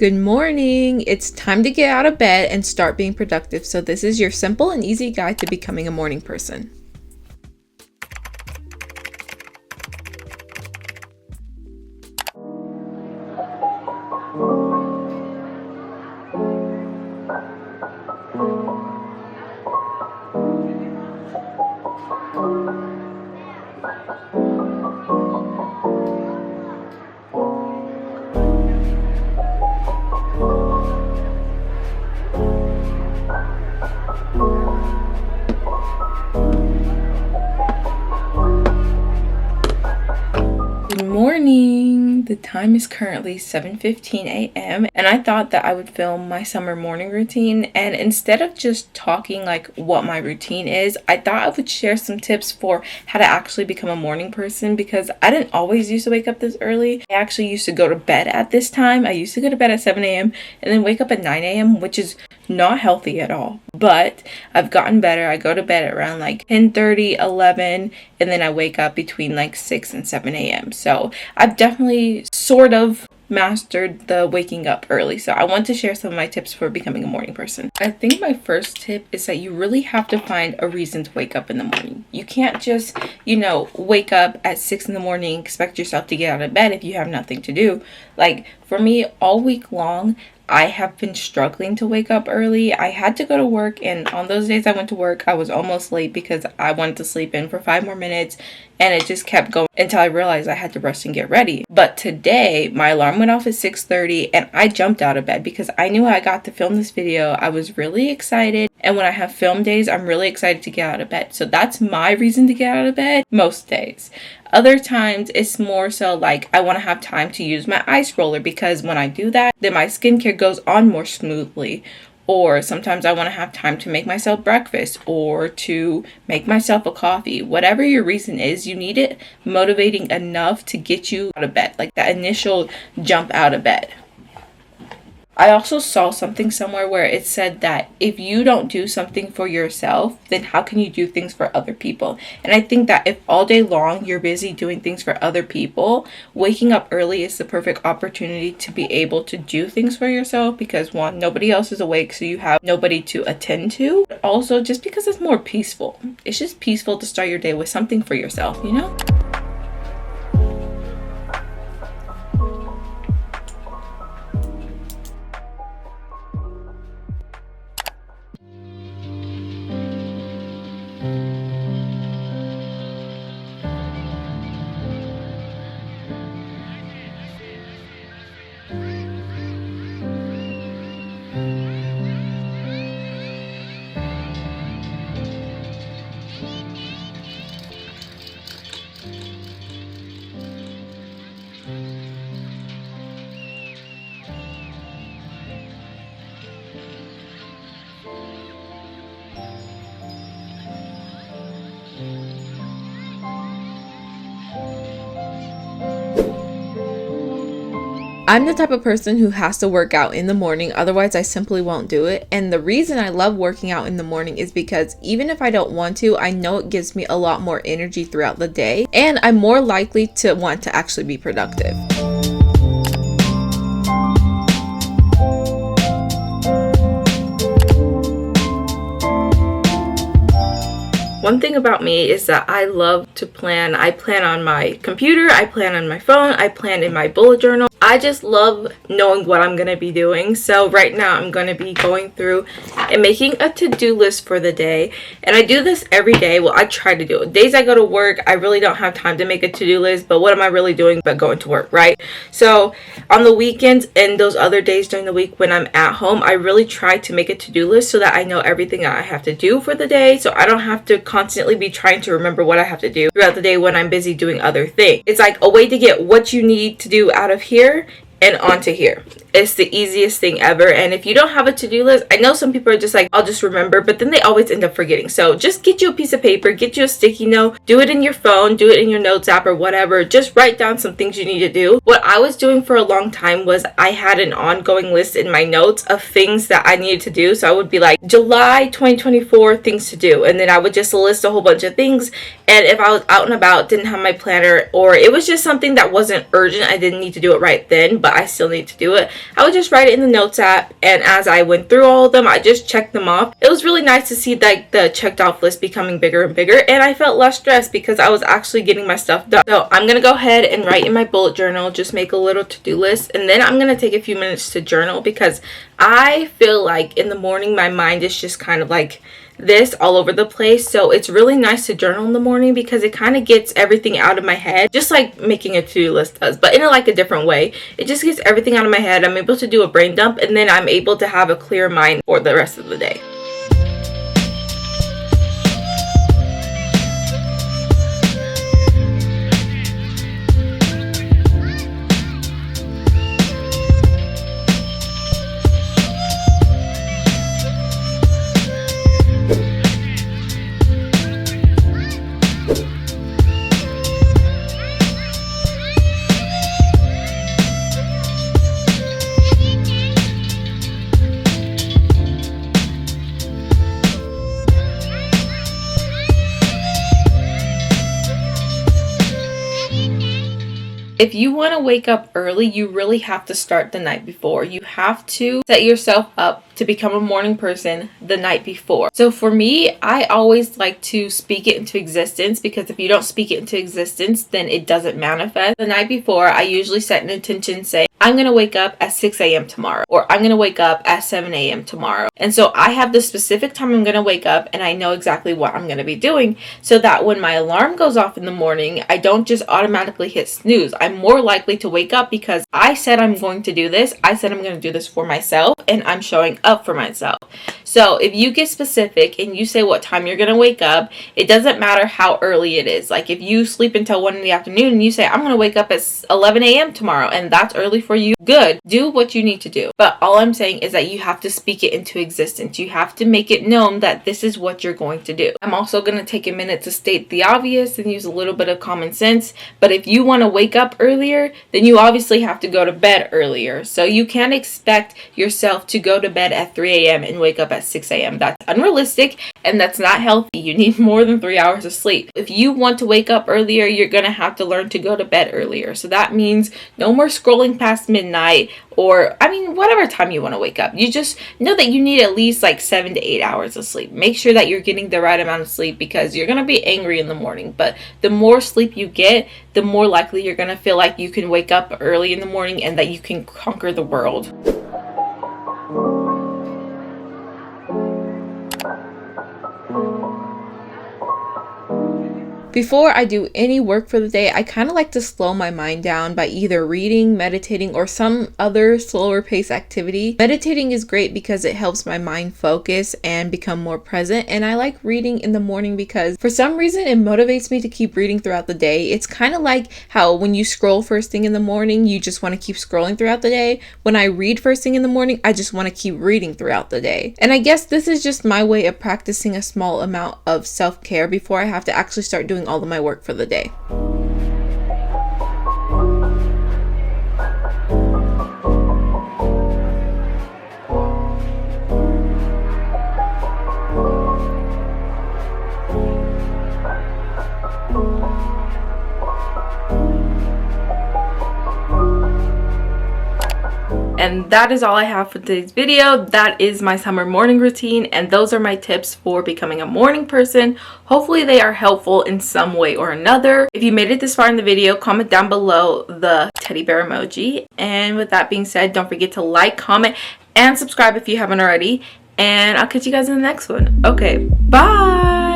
Good morning! It's time to get out of bed and start being productive. So this is your simple and easy guide to becoming a morning person. Good morning! The time is currently 7:15 a.m. and I thought that I would film my summer morning routine, and instead of just talking like what my routine is, I thought I would share some tips for how to actually become a morning person, because I didn't always used to wake up this early. I actually used to go to bed at this time. I used to go to bed at 7 a.m. and then wake up at 9 a.m., which is not healthy at all, but I've gotten better. I go to bed at around like 10:30, 11, and then I wake up between like 6 and 7 a.m. So I've definitely sort of mastered the waking up early. So I want to share some of my tips for becoming a morning person. I think my first tip is that you really have to find a reason to wake up in the morning. You can't just, wake up at 6 in the morning, expect yourself to get out of bed if you have nothing to do. Like for me, all week long, I have been struggling to wake up early. I had to go to work, and on those days I went to work, I was almost late because I wanted to sleep in for 5 more minutes, and it just kept going until I realized I had to rush and get ready. But today, my alarm went off at 6:30, and I jumped out of bed because I knew I got to film this video. I was really excited, and when I have film days, I'm really excited to get out of bed. So that's my reason to get out of bed most days. Other times, it's more so like I want to have time to use my ice roller, because when I do that, then my skincare goes on more smoothly. Or sometimes I want to have time to make myself breakfast or to make myself a coffee. Whatever your reason is, you need it motivating enough to get you out of bed, like that initial jump out of bed. I also saw something somewhere where it said that if you don't do something for yourself, then how can you do things for other people? And I think that if all day long you're busy doing things for other people, waking up early is the perfect opportunity to be able to do things for yourself, because one, nobody else is awake, so you have nobody to attend to. But also just because it's more peaceful. It's just peaceful to start your day with something for yourself, I'm the type of person who has to work out in the morning, otherwise I simply won't do it. And the reason I love working out in the morning is because even if I don't want to, I know it gives me a lot more energy throughout the day, and I'm more likely to want to actually be productive. One thing about me is that I love to plan. I plan on my computer, I plan on my phone, I plan in my bullet journal. I just love knowing what I'm going to be doing. So right now I'm going to be going through and making a to-do list for the day. And I do this every day. Well, I try to do it. Days I go to work, I really don't have time to make a to-do list. But what am I really doing but going to work, right? So on the weekends and those other days during the week when I'm at home, I really try to make a to-do list so that I know everything I have to do for the day. So I don't have to constantly be trying to remember what I have to do throughout the day when I'm busy doing other things. It's like a way to get what you need to do out of here and onto here. It's the easiest thing ever. And if you don't have a to-do list, I know some people are just like, I'll just remember, but then they always end up forgetting. So just get you a piece of paper, get you a sticky note, do it in your phone, do it in your notes app or whatever. Just write down some things you need to do. What I was doing for a long time was I had an ongoing list in my notes of things that I needed to do. So I would be like, July 2024 things to do. And then I would just list a whole bunch of things. And if I was out and about, didn't have my planner, or it was just something that wasn't urgent, I didn't need to do it right then, but I still need to do it, I would just write it in the notes app, and as I went through all of them, I just checked them off. It was really nice to see like the checked off list becoming bigger and bigger, and I felt less stressed because I was actually getting my stuff done. So I'm gonna go ahead and write in my bullet journal, just make a little to-do list, and then I'm gonna take a few minutes to journal because I feel like in the morning my mind is just kind of like this all over the place. So it's really nice to journal in the morning because it kind of gets everything out of my head, just like making a to-do list does, but in like a different way. It just gets everything out of my head. I'm able to do a brain dump, and then I'm able to have a clear mind for the rest of the day. If you want to wake up early, you really have to start the night before. You have to set yourself up to become a morning person the night before. So for me, I always like to speak it into existence, because if you don't speak it into existence, then it doesn't manifest. The night before, I usually set an intention, say, I'm going to wake up at 6 a.m. tomorrow, or I'm going to wake up at 7 a.m. tomorrow. And so I have the specific time I'm going to wake up, and I know exactly what I'm going to be doing, so that when my alarm goes off in the morning, I don't just automatically hit snooze. I'm more likely to wake up because I said I'm going to do this. I said I'm going to do this for myself, and I'm showing up for myself. So if you get specific and you say what time you're going to wake up, it doesn't matter how early it is. Like if you sleep until 1 in the afternoon and you say, I'm going to wake up at 11 a.m. tomorrow, and that's early for you, good. Do what you need to do. But all I'm saying is that you have to speak it into existence. You have to make it known that this is what you're going to do. I'm also going to take a minute to state the obvious and use a little bit of common sense. But if you want to wake up earlier, then you obviously have to go to bed earlier. So you can't expect yourself to go to bed at 3 a.m. and wake up at 6 a.m. That's unrealistic, and that's not healthy. You need more than 3 hours of sleep. If you want to wake up earlier, you're going to have to learn to go to bed earlier. So that means no more scrolling past midnight, or whatever time you want to wake up. You just know that you need at least like 7 to 8 hours of sleep. Make sure that you're getting the right amount of sleep, because you're going to be angry in the morning. But the more sleep you get, the more likely you're going to feel like you can wake up early in the morning and that you can conquer the world. Before I do any work for the day, I kind of like to slow my mind down by either reading, meditating, or some other slower pace activity. Meditating is great because it helps my mind focus and become more present, and I like reading in the morning because for some reason it motivates me to keep reading throughout the day. It's kind of like how when you scroll first thing in the morning, you just want to keep scrolling throughout the day. When I read first thing in the morning, I just want to keep reading throughout the day. And I guess this is just my way of practicing a small amount of self-care before I have to actually start doing all of my work for the day. And that is all I have for today's video. That is my summer morning routine, and those are my tips for becoming a morning person. Hopefully they are helpful in some way or another. If you made it this far in the video, comment down below the teddy bear emoji. And with that being said, don't forget to like, comment, and subscribe if you haven't already. And I'll catch you guys in the next one. Okay, bye!